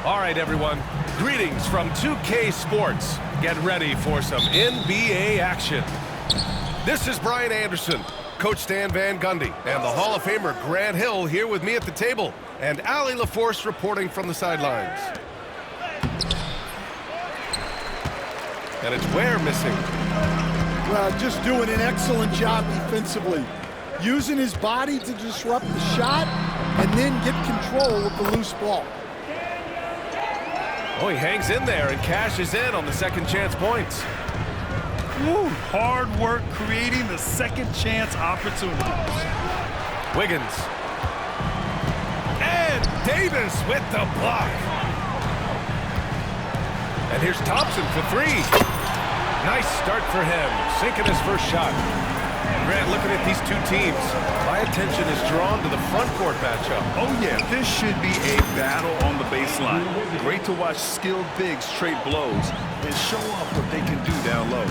All right, everyone. Greetings from 2K Sports. Get ready for some NBA action. This is Brian Anderson, Coach Stan Van Gundy, and the Hall of Famer Grant Hill here with me at the table, and Allie LaForce reporting from the sidelines. And it's Ware missing. Well, just doing an excellent job defensively. Using his body to disrupt the shot and then get control of the loose ball. Oh, he hangs in there and cashes in on the second chance points. Woo, hard work creating the second chance opportunity. Wiggins. And Davis with the block. And here's Thompson for three. Nice start for him, sinking his first shot. Grant, looking at these two teams, my attention is drawn to the front court matchup. Oh yeah, this should be a battle on the baseline. Great to watch skilled bigs trade blows and show off what they can do down low.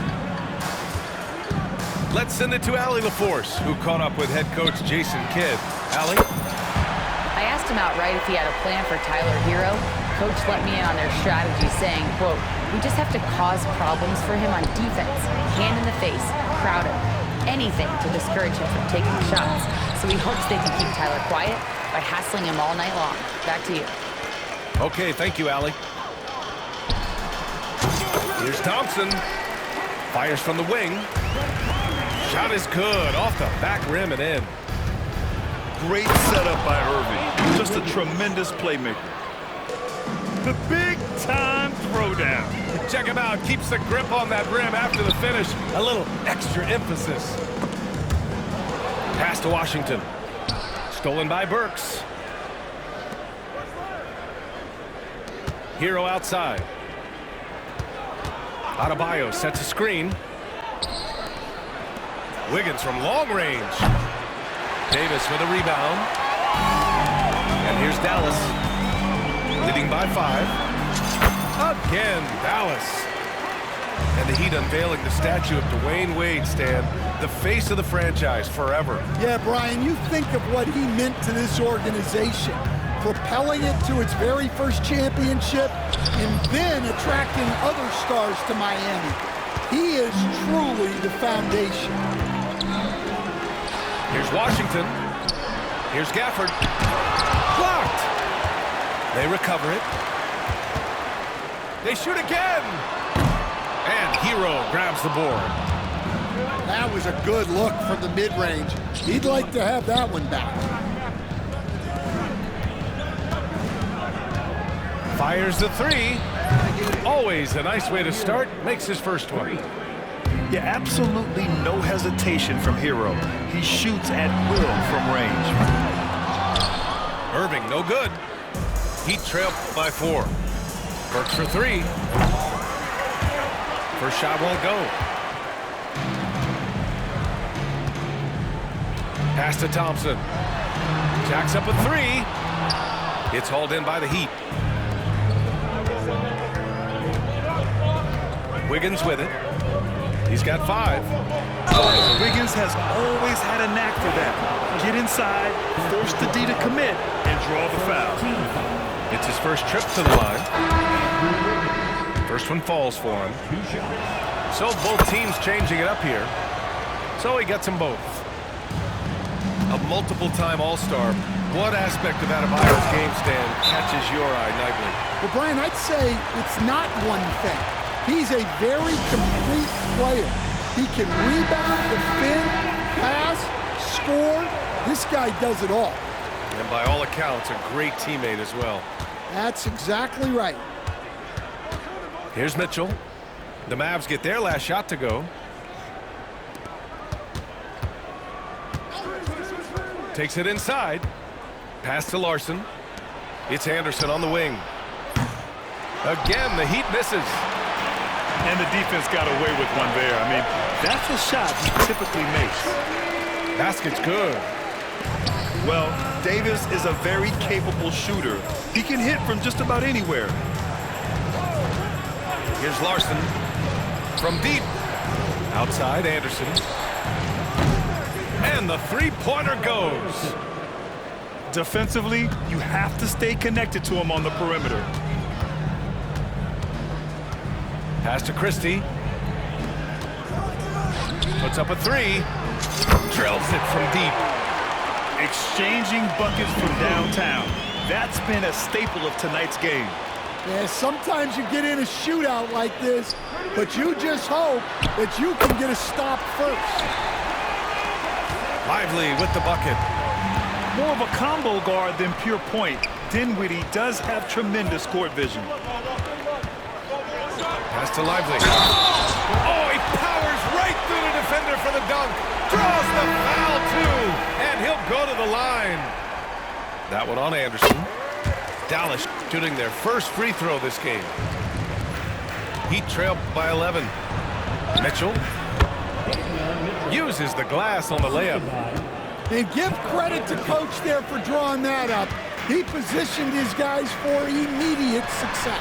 Let's send it to Allie LaForce, who caught up with head coach Jason Kidd. Allie? I asked him outright if he had a plan for Tyler Hero. Coach let me in on their strategy, saying, quote, "We just have to cause problems for him on defense, hand in the face, crowd him, anything to discourage him from taking shots." So he hopes they can keep Tyler quiet by hassling him all night long. Back to you. Okay, thank you, Allie. Here's Thompson. Fires from the wing. Shot is good, off the back rim and in. Great setup by Irving. Just a tremendous playmaker. The big-time throwdown. Check him out. Keeps the grip on that rim after the finish. A little extra emphasis. Pass to Washington. Stolen by Burks. Hero outside. Adebayo sets a screen. Wiggins from long range. Davis with a rebound. And here's Dallas. Leading by 5. Again, Dallas. And the Heat unveiling the statue of Dwayne Wade, Stan. The face of the franchise forever. Yeah, Brian, you think of what he meant to this organization. Propelling it to its very first championship and then attracting other stars to Miami. He is truly the foundation. Here's Washington. Here's Gafford. Blocked. They recover it. They shoot again. And Hero grabs the board. That was a good look from the mid-range. He'd like to have that one back. Fires the three. Always a nice way to start. Makes his first one. Yeah, absolutely no hesitation from Hero. He shoots at will from range. Irving, no good. Heat trail by 4. Burks for 3. First shot won't go. Pass to Thompson. Jacks up a 3. It's hauled in by the Heat. Wiggins with it. He's got 5. Wiggins has always had a knack for that. Get inside, force the D to commit, and draw the foul. It's his first trip to the line. First one falls for him. So both teams changing it up here. So he gets them both. A multiple-time All-Star. What aspect of Adebayo's game, Stan, catches your eye nightly? Well, Brian, I'd say it's not one thing. He's a very complete player. He can rebound, defend, pass, score. This guy does it all. And by all accounts, a great teammate as well. That's exactly right. Here's Mitchell. The Mavs get their last shot to go. Takes it inside. Pass to Larson. It's Anderson on the wing. Again, the Heat misses. And the defense got away with one there. I mean, that's a shot he typically makes. Basket's good. Well, Davis is a very capable shooter. He can hit from just about anywhere. Here's Larson from deep. Outside, Anderson. And the three-pointer goes. Defensively, you have to stay connected to him on the perimeter. Pass to Christie. Puts up a three. Drills it from deep. Exchanging buckets from downtown. That's been a staple of tonight's game. Yeah, sometimes you get in a shootout like this, but you just hope that you can get a stop first. Lively with the bucket. More of a combo guard than pure point. Dinwiddie does have tremendous court vision. Pass to Lively. Oh, he powers right through the defender for the dunk. Draws the foul, too. And he'll go to the line. That one on Anderson. Dallas shooting their first free throw this game. Heat trail by 11. Mitchell uses the glass on the layup. And give credit to Coach there for drawing that up. He positioned his guys for immediate success.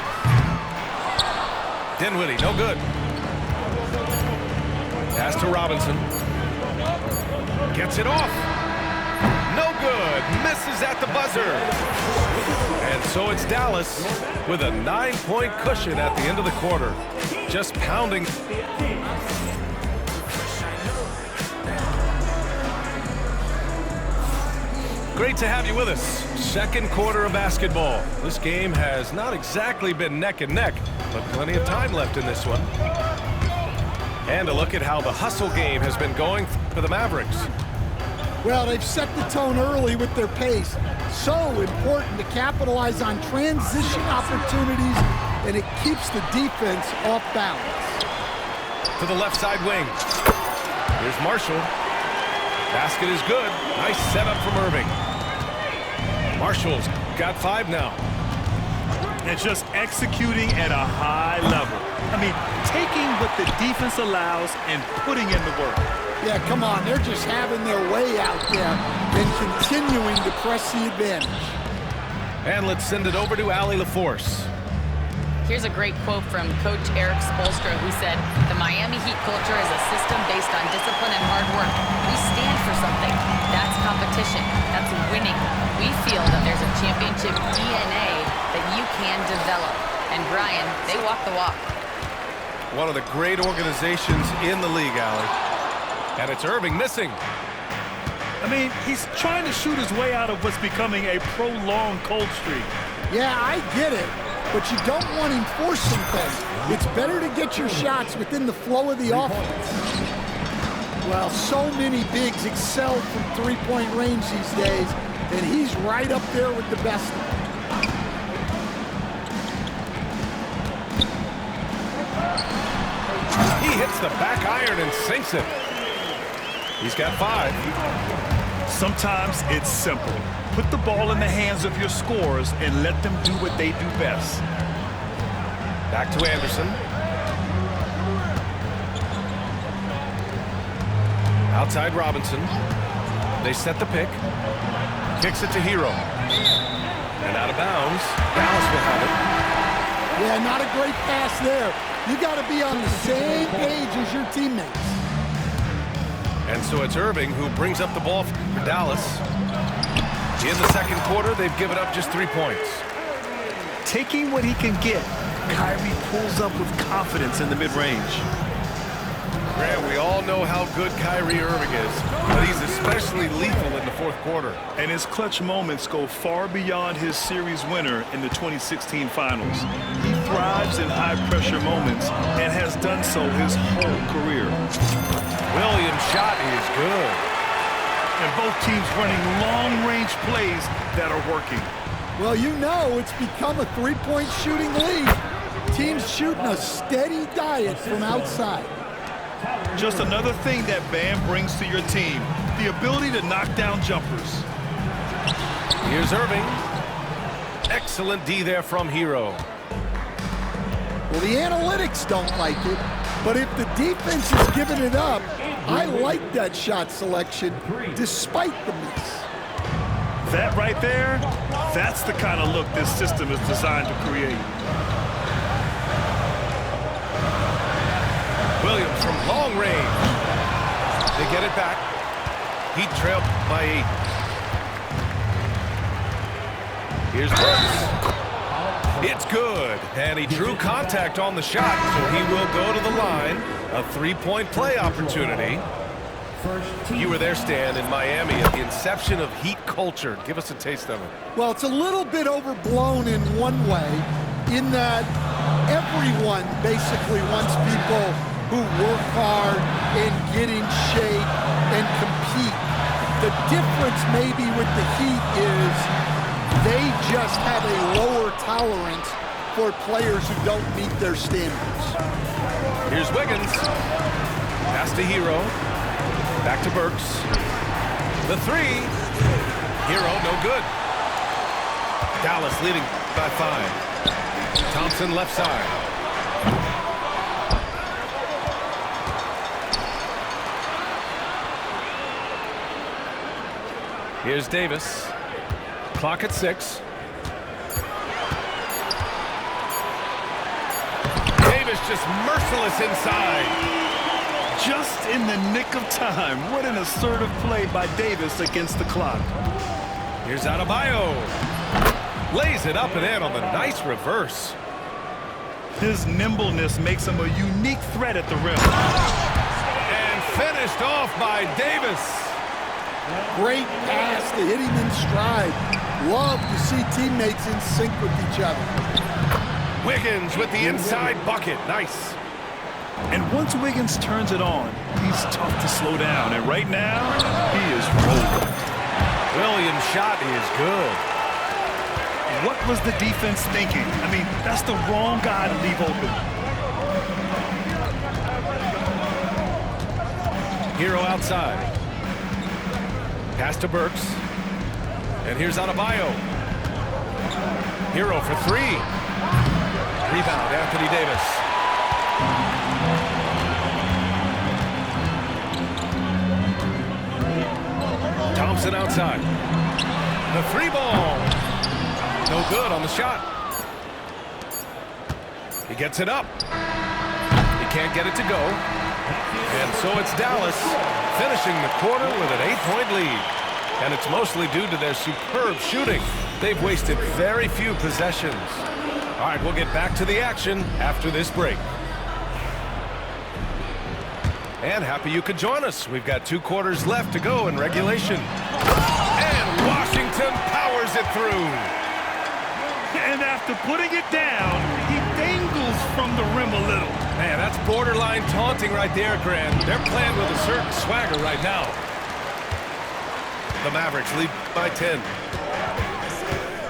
Dinwiddie, no good. Pass to Robinson. Gets it off. No good. Misses at the buzzer. And so it's Dallas with a 9-point cushion at the end of the quarter. Just pounding. Great to have you with us. Second quarter of basketball. This game has not exactly been neck and neck, but plenty of time left in this one. And a look at how the hustle game has been going for the Mavericks. Well, they've set the tone early with their pace. So important to capitalize on transition opportunities, and it keeps the defense off balance. To the left side wing. Here's Marshall. Basket is good. Nice setup from Irving. Marshall's got 5 now. And just executing at a high level. I mean, taking what the defense allows and putting in the work. Yeah, come on. They're just having their way out there and continuing to press the advantage. And let's send it over to Allie LaForce. Here's a great quote from Coach Eric Spoelstra, who said, "The Miami Heat culture is a system based on discipline and hard work. We stand for something. That's competition. That's winning. We feel that there's a championship DNA that you can develop." And Brian, they walk the walk. One of the great organizations in the league, Allie. And it's Irving missing. I mean, he's trying to shoot his way out of what's becoming a prolonged cold streak. Yeah, I get it. But you don't want him forcing things. It's better to get your shots within the flow of the offense. Well, so many bigs excel from three-point range these days, and he's right up there with the best of them. He hits the back iron and sinks it. He's got 5. Sometimes it's simple. Put the ball in the hands of your scorers and let them do what they do best. Back to Anderson. Outside Robinson. They set the pick. Kicks it to Hero. And out of bounds. Dallas will have it. Yeah, not a great pass there. You got to be on the same page as your teammates. And so it's Irving who brings up the ball for Dallas. In the second quarter, they've given up just 3 points. Taking what he can get, Kyrie pulls up with confidence in the mid-range. Grant, we all know how good Kyrie Irving is, but he's especially lethal in the fourth quarter. And his clutch moments go far beyond his series winner in the 2016 finals. He thrives in high-pressure moments and has done so his whole career. Williams' shot is good. And both teams running long-range plays that are working. Well, you know it's become a three-point shooting league. Teams shooting a steady diet from outside. Just another thing that Bam brings to your team, the ability to knock down jumpers. Here's Irving. Excellent D there from Hero. Well, the analytics don't like it, but if the defense is giving it up, I like that shot selection despite the miss. That right there, that's the kind of look this system is designed to create. Williams from long range. They get it back. Heat trailed by 8. Here's Brooks. It's good, and he drew contact on the shot, so he will go to the line. A three-point play opportunity. You were there, Stan, in Miami at the inception of Heat culture. Give us a taste of it. Well, it's a little bit overblown in one way, in that everyone basically wants people who work hard and get in shape and compete. The difference maybe with the Heat is they just have a lower tolerance for players who don't meet their standards. Here's Wiggins. Pass to Hero. Back to Burks. The three. Hero, no good. Dallas leading by 5. Thompson left side. Here's Davis. Clock at 6. Davis just merciless inside. Just in the nick of time. What an assertive play by Davis against the clock. Here's Adebayo. Lays it up and in on the nice reverse. His nimbleness makes him a unique threat at the rim. And finished off by Davis. Great pass to hit him in stride. Love to see teammates in sync with each other. Wiggins with the inside bucket. Nice. And once Wiggins turns it on, he's tough to slow down. And right now, he is rolling. Williams' shot is good. What was the defense thinking? I mean, that's the wrong guy to leave open. Hero outside. Pass to Burks. And here's Adebayo. Hero for 3. Rebound, Anthony Davis. Thompson outside. The 3 ball. No good on the shot. He gets it up. He can't get it to go. And so it's Dallas finishing the quarter with an 8-point lead. And it's mostly due to their superb shooting. They've wasted very few possessions. All right, we'll get back to the action after this break. And happy you could join us. We've got 2 quarters left to go in regulation. And Washington powers it through. And after putting it down, he dangles from the rim a little. Man, that's borderline taunting right there, Grant. They're playing with a certain swagger right now. The Mavericks lead by 10.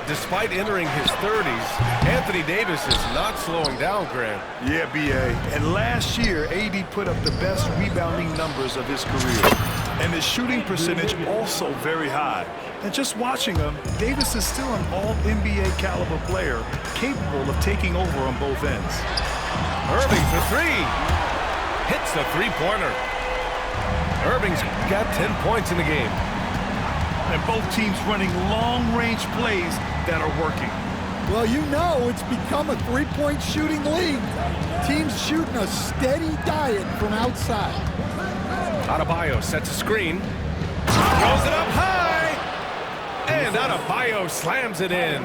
Despite entering his 30s, Anthony Davis is not slowing down, Grant. Yeah, B.A. And last year, AD put up the best rebounding numbers of his career. And his shooting percentage also very high. And just watching him, Davis is still an all-NBA caliber player, capable of taking over on both ends. Irving for 3. Hits the three-pointer. Irving's got 10 points in the game. And both teams running long-range plays that are working. Well, you know it's become a three-point shooting league. Teams shooting a steady diet from outside. Adebayo sets a screen. Throws it up high. And Adebayo slams it in.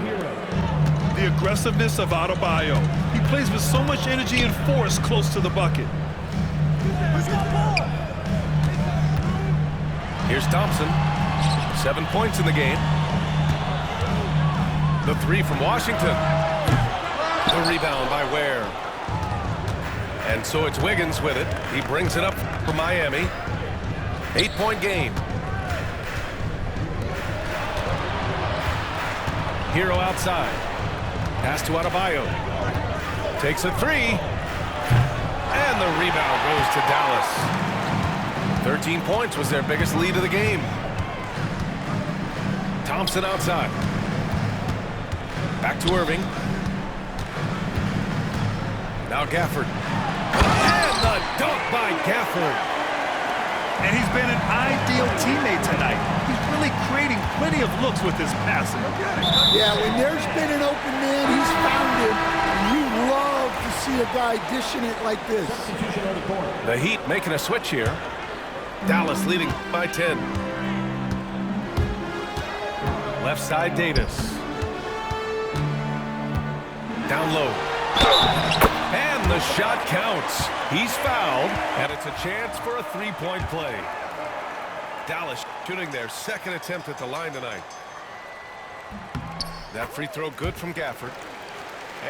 The aggressiveness of Adebayo. He plays with so much energy and force close to the bucket. Here's Thompson. 7 points in the game. The 3 from Washington. The rebound by Ware. And so it's Wiggins with it. He brings it up for Miami. 8-point game. Hero outside. Pass to Adebayo. Takes a 3. And the rebound goes to Dallas. 13 points was their biggest lead of the game. Thompson outside. Back to Irving. Now Gafford. And the dunk by Gafford. And he's been an ideal teammate tonight. He's really creating plenty of looks with his passing. Yeah, when there's been an open man, he's found him. And you love to see a guy dishing it like this. The Heat making a switch here. Dallas leading by 10. Left side, Davis. Down low. And the shot counts. He's fouled, and it's a chance for a three-point play. Dallas shooting their second attempt at the line tonight. That free throw good from Gafford.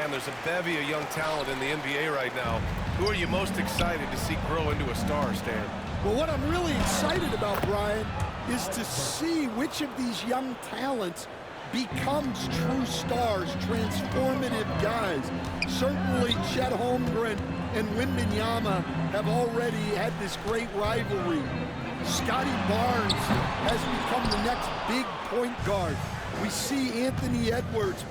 And there's a bevy of young talent in the NBA right now. Who are you most excited to see grow into a star, Stan? Well, what I'm really excited about, Brian, is to see which of these young talents becomes true stars, transformative guys. Certainly Chet Holmgren and Wembanyama have already had this great rivalry. Scotty Barnes has become the next big point guard. We see Anthony Edwards,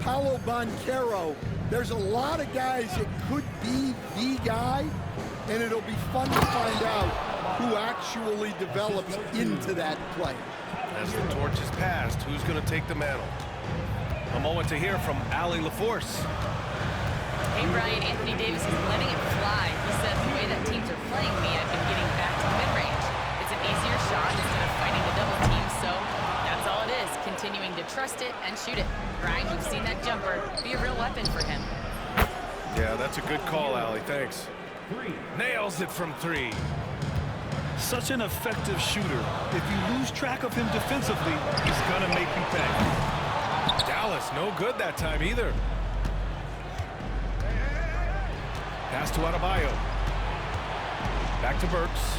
Paolo Banchero. There's a lot of guys that could be the guy, and it'll be fun to find out who actually develops into that play. As the torch is passed, who's going to take the mantle? A moment to hear from Allie LaForce. Hey, Brian, Anthony Davis is letting it fly. He said, the way that teams are playing me, I've been getting back to the mid-range. It's an easier shot instead of fighting the double team, so that's all it is, continuing to trust it and shoot it. Brian, we've seen that jumper be a real weapon for him. Yeah, that's a good call, Allie. Thanks. Nails it from three. Such an effective shooter. If you lose track of him defensively, he's gonna make you pay. Dallas, no good that time either. Pass to Adebayo. Back to Burks.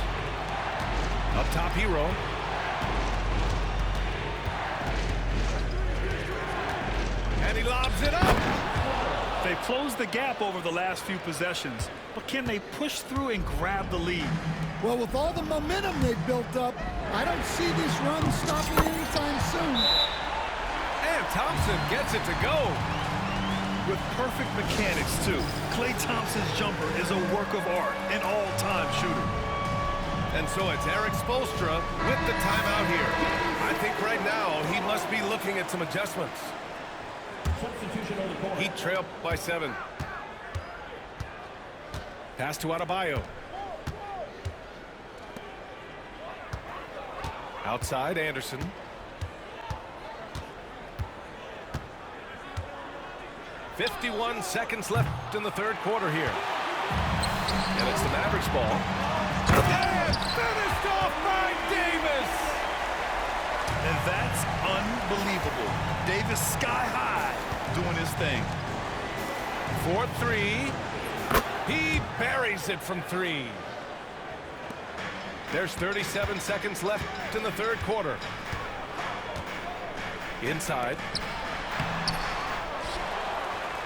Up top, Hero. And he lobs it up. They've closed the gap over the last few possessions, but can they push through and grab the lead? Well, with all the momentum they've built up, I don't see this run stopping anytime soon. And Thompson gets it to go. With perfect mechanics, too. Klay Thompson's jumper is a work of art, an all-time shooter. And so it's Eric Spoelstra with the timeout here. I think right now he must be looking at some adjustments. Heat trail by 7. Pass to Adebayo. Outside, Anderson. "51 seconds left in the third quarter here. And it's the Mavericks ball. And finished off by Davis! And that's unbelievable. Davis sky high doing his thing. 4-3. He buries it from 3. There's 37 seconds left in the third quarter. Inside.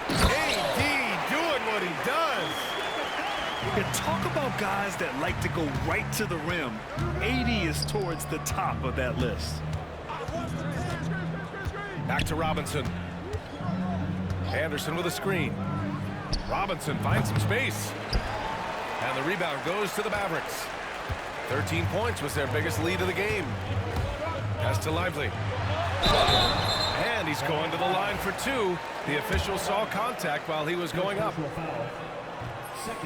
AD doing what he does. You talk about guys that like to go right to the rim. AD is towards the top of that list. Back to Robinson. Anderson with a screen. Robinson finds some space. And the rebound goes to the Mavericks. 13 points was their biggest lead of the game. Pass to Lively. And he's going to the line for 2. The official saw contact while he was going up.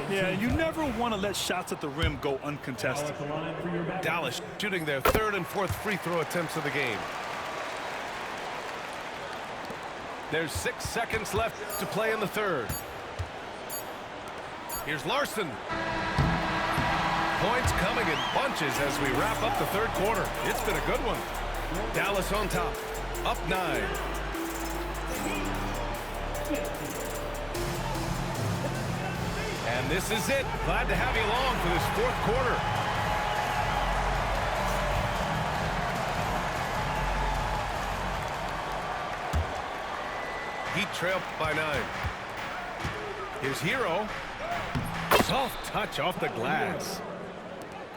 Yeah, you never want to let shots at the rim go uncontested. Dallas shooting their 3rd and 4th free throw attempts of the game. There's 6 seconds left to play in the third. Here's Larson. Points coming in bunches as we wrap up the third quarter. It's been a good one. Dallas on top, up 9. And this is it. Glad to have you along for this fourth quarter. Heat trail by 9. Here's Hero. Soft touch off the glass.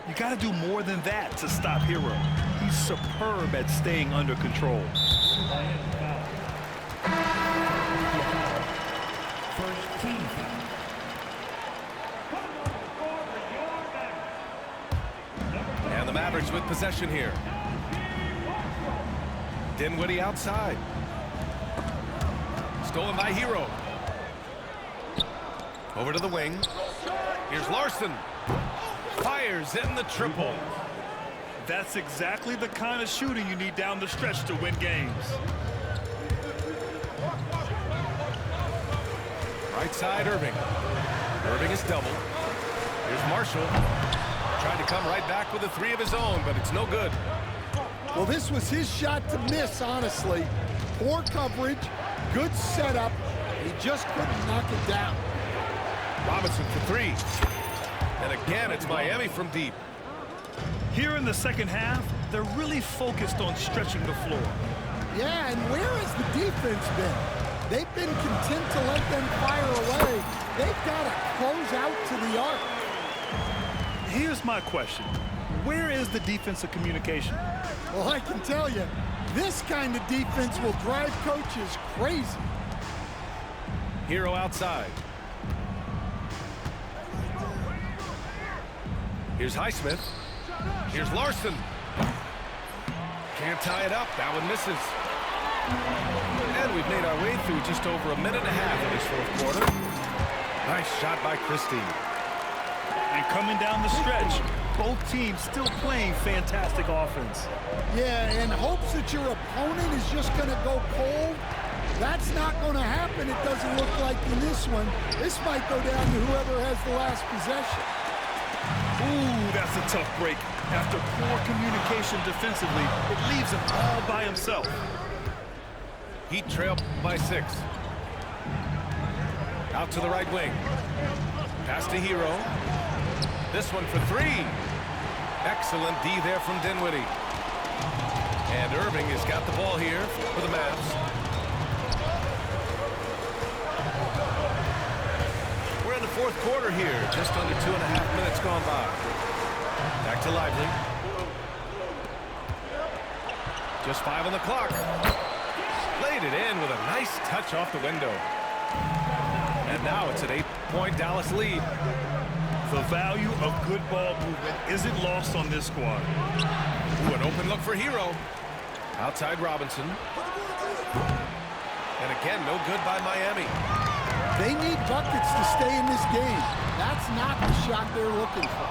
You got to do more than that to stop Hero. He's superb at staying under control. First team foul. And the Mavericks with possession here. Dinwiddie outside. Stolen by Hero. Over to the wing. Here's Larson. Fires in the triple. That's exactly the kind of shooting you need down the stretch to win games. Right side, Irving. Irving is double. Here's Marshall. Trying to come right back with a three of his own, but it's no good. Well, this was his shot to miss, honestly. Poor coverage, good setup. He just couldn't knock it down. Robinson for three. And again, it's Miami from deep. Here in the second half, they're really focused on stretching the floor. Yeah, and where has the defense been? They've been content to let them fire away. They've got to close out to the arc. Here's my question. Where is the defensive communication? Well, I can tell you, this kind of defense will drive coaches crazy. Hero outside. Here's Highsmith. Here's Larson. Can't tie it up. That one misses. And we've made our way through just over a minute and a half of this fourth quarter. Nice shot by Christie. And coming down the stretch, both teams still playing fantastic offense. Yeah, and hopes that your opponent is just going to go cold. That's not going to happen, it doesn't look like in this one. This might go down to whoever has the last possession. Ooh, that's a tough break. After poor communication defensively, it leaves him all by himself. Heat trail by 6. Out to the right wing. Pass to Hero. This one for 3. Excellent D there from Dinwiddie. And Irving has got the ball here for the Mavs. We're in the fourth quarter here. Just under 2.5 minutes gone by. Back to Lively. Just 5 on the clock. Laid it in with a nice touch off the window. And now it's an 8-point Dallas lead. The value of good ball movement isn't lost on this squad. Ooh, an open look for Hero. Outside Robinson. And again, no good by Miami. They need buckets to stay in this game. That's not the shot they're looking for.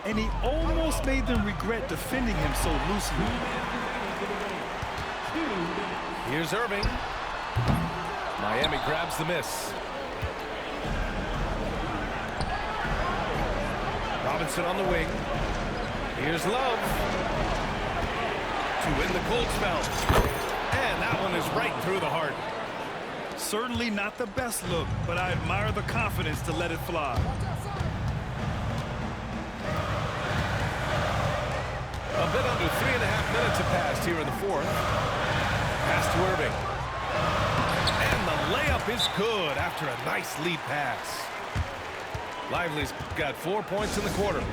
And he almost made them regret defending him so loosely. Here's Irving. Miami grabs the miss. Robinson on the wing. Here's Love. To win the cold spell. And that one is right through the heart. Certainly not the best look, but I admire the confidence to let it fly. A bit under 3.5 minutes have passed here in the fourth. Pass to Irving. And the layup is good after a nice lead pass. Lively's got 4 points in the quarter.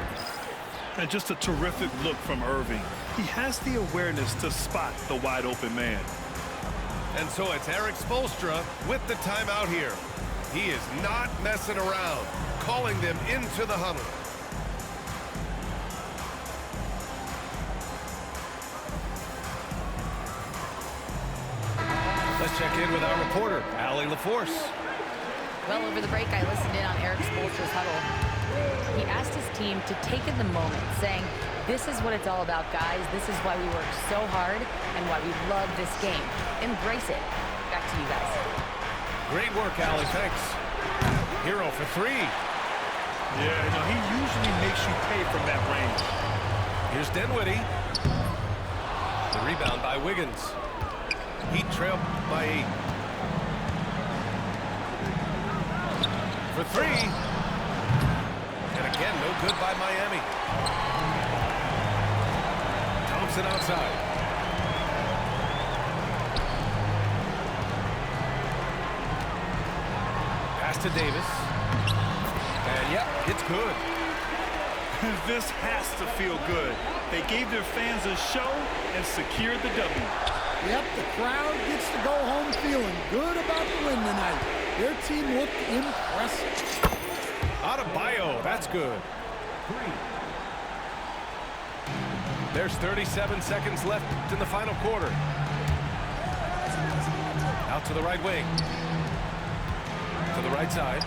And just a terrific look from Irving. He has the awareness to spot the wide open man. And so it's Eric Spoelstra with the timeout here. He is not messing around, calling them into the huddle. Let's check in with our reporter, Allie LaForce. Well, over the break, I listened in on Eric Spoelstra's huddle. He asked his team to take in the moment, saying, "This is what it's all about, guys. This is why we work so hard and why we love this game. Embrace it." Back to you guys. Great work, Allie. Thanks. Hero for 3. Yeah, he usually makes you pay from that range. Here's Dinwiddie. The rebound by Wiggins. Heat trail by 8. For 3. And again, no good by Miami. Thompson outside. Pass to Davis. And yep, it's good. This has to feel good. They gave their fans a show and secured the W. Yep, the crowd gets to go home feeling good about the win tonight. Their team looked impressive. Adebayo, that's good. There's 37 seconds left in the final quarter. Out to the right wing. To the right side.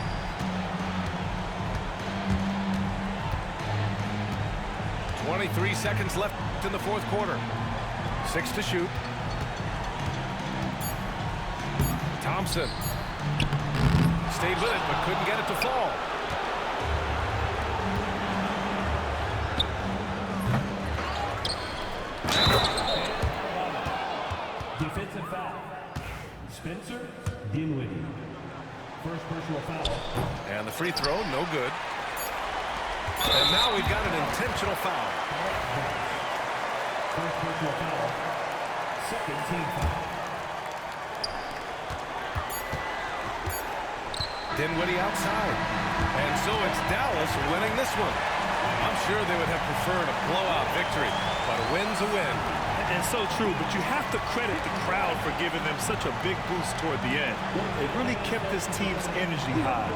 .23 seconds left in the fourth quarter. 6 to shoot. Stayed with it, but couldn't get it to fall. Defensive foul. Spencer Dinwiddie. First personal foul. And the free throw, no good. And now we've got an intentional foul. First personal foul. Second team foul. Dinwiddie outside. And so it's Dallas winning this one. I'm sure they would have preferred a blowout victory, but a win's a win. And so true, but you have to credit the crowd for giving them such a big boost toward the end. It really kept this team's energy high.